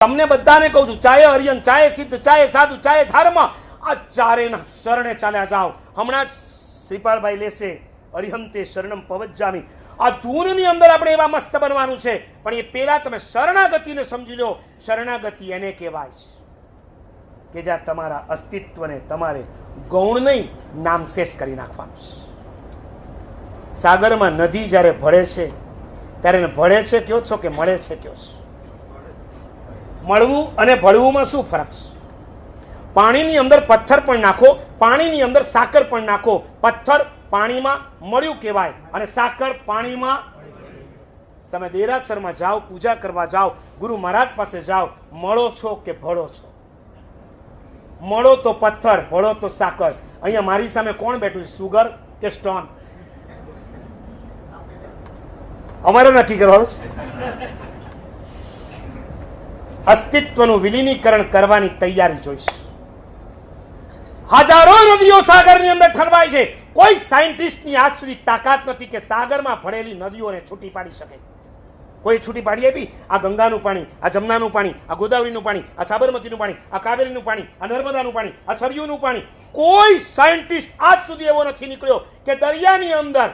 તમને બધાને કહું છું, ચાહે હરિયન, ચાહે સિદ્ધ, ચાહે સાધુ, ચાહે ધર્મ, આ ચારેયના શરણે ચાલ્યા જાઓ. હમણાં જ શ્રીપાળભાઈ લેશે અરિહંતે શરણમ પવજ્જામિ. આ ધૂનની અંદર આપણે એવા મસ્ત બનવાનું છે, પણ એ પહેલા તમે શરણાગતિને સમજી લો. શરણાગતિ એને કહેવાય છે કે જ્યાં તમારા અસ્તિત્વને તમારે ગૌણ નહીં નામશેષ કરી નાખવાનું છે. સાગરમાં નદી જ્યારે ભળે છે ત્યારે એને ભળે છે કયો છો કે મળે છે કયો છો? મળવું અને ભળવુંમાં શું ફરક છે? પાણીની અંદર પથ્થર પણ નાખો, પાણીની અંદર સાકર પણ નાખો. પથ્થર પાણીમાં મળ્યું કહેવાય અને સાકર પાણીમાં. તમે દેરાસરમાં જાઓ, પૂજા કરવા જાઓ, ગુરુ મહારાજ પાસે જાઓ, મળો છો કે ભળો છો? મળો તો પથ્થર, ભળો તો સાકર. અહીંયા મારી સામે કોણ બેઠું છે, સુગર કે સ્ટોન? અમારે નક્કી કરવાનું છે. અસ્તિત્વનું વિલીનીકરણ કરવાની તૈયારી જોઈશે. હજારો નદીઓ સાગરની અંદર ઠલવાય છે. કોઈ સાયન્ટિસ્ટની આજ સુધી તાકાત નથી કે સાગરમાં ભળેલી નદીઓને છૂટી પાડી શકે. કોઈ છૂટી પાડી આપી? આ ગંગાનું પાણી, આ જમનાનું પાણી, આ ગોદાવરીનું પાણી, આ સાબરમતીનું પાણી, આ કાવેરીનું પાણી, આ નર્મદાનું પાણી, આ સરયુનું પાણી. કોઈ સાયન્ટિસ્ટ આજ સુધી એવો નથી નીકળ્યો કે દરિયાની અંદર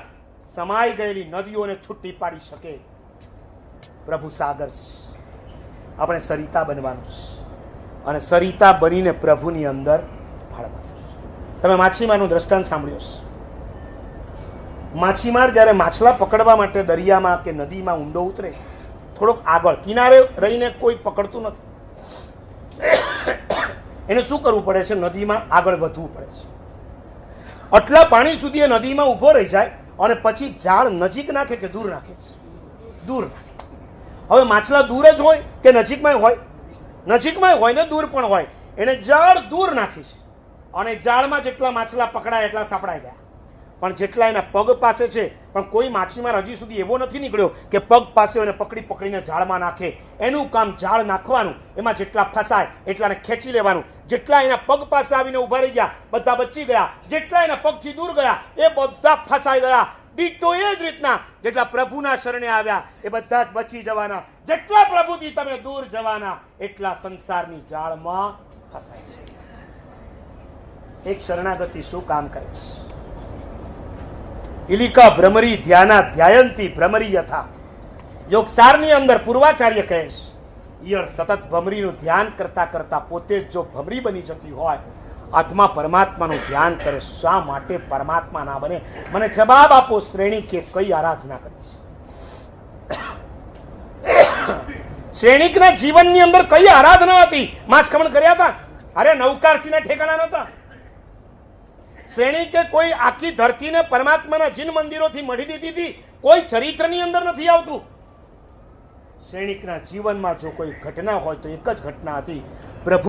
સમાઈ ગયેલી નદીઓને છૂટી પાડી શકે. પ્રભુ સાગર છે. આપણે સરિતા બનવાનું છે અને સરિતા બનીને પ્રભુની અંદર ભાળવાનું છે. તમે માછીમારનું દ્રષ્ટાંત સાંભળ્યું છે. માછીમાર જ્યારે માછલા પકડવા માટે દરિયામાં કે નદીમાં ઊંડો ઉતરે, થોડોક આગળ કિનારે રહીને કોઈ પકડતું નથી. એને શું કરવું પડે છે? નદીમાં આગળ વધવું પડે છે. આટલા પાણી સુધી એ નદીમાં ઊભો રહી જાય અને પછી જાળ નજીક નાખે કે દૂર નાખે છે? દૂર નાખે. હવે માછલા દૂર જ હોય કે નજીકમાં હોય? નજીકમાં હોય ને દૂર પણ હોય. એને જાળ દૂર નાખીશ અને જાળમાં જેટલા માછલા પકડાય એટલા સાપડાઈ ગયા. પણ જેટલા એના પગ પાસે છે, પણ કોઈ માછીમાર હજી સુધી એવો નથી નીકળ્યો કે પગ પાસે એને પકડી પકડીને જાળમાં નાખે. એનું કામ જાળ નાખવાનું, એમાં જેટલા ફસાય એટલાને ખેંચી લેવાનું. જેટલા એના પગ પાસે આવીને ઉભા રહી ગયા બધા બચી ગયા, જેટલા એના પગથી દૂર ગયા એ બધા ફસાઈ ગયા. દીટો એ જ રીતના જેટલા પ્રભુના શરણે આવ્યા એ બધા જ બચી જવાના. જેટલા પ્રભુથી તમે દૂર જવાના એટલા સંસારની જાળમાં ફસાય છે. એક શરણાગતિ શું કામ કરે છે? ઇલિકા ભ્રમરી ધ્યાના ધ્યાયંતી ભ્રમરી યથા. યોગસારની અંદર પૂર્વાચાર્ય કહે છે, ઈયળ સતત ભમરીનું ધ્યાન કરતા કરતા પોતે જ જો ભમરી બની જતી હોય, આત્મા પરમાત્માનું ધ્યાન કરે, શા માટે પરમાત્મા ના બને? મને જવાબ આપો. શ્રેણી કે કઈ આરાધના કરી છે? શ્રેણીકના જીવનની અંદર કઈ આરાધના હતી? માંસ ખમણ કર્યા હતા? અરે નવકારસીના ઠેકાણા નતા. શ્રેણીકે કોઈ આખી ધરતીને પરમાત્માના જીન મંદિરોથી મળી દીધી હતી. કોઈ ચરિત્રની અંદર નથી આવતું. શ્રેણીકના જીવનમાં જો કોઈ ઘટના હોય તો એક જ ઘટના હતી.